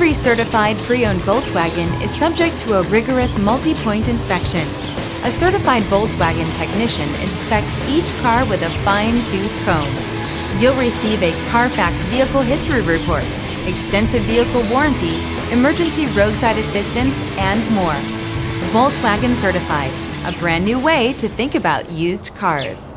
Every certified pre-owned Volkswagen is subject to a rigorous multi-point inspection. A certified Volkswagen technician inspects each car with a fine-tooth comb. You'll receive a CARFAX vehicle history report, extensive vehicle warranty, emergency roadside assistance, and more. Volkswagen Certified, a brand new way to think about used cars.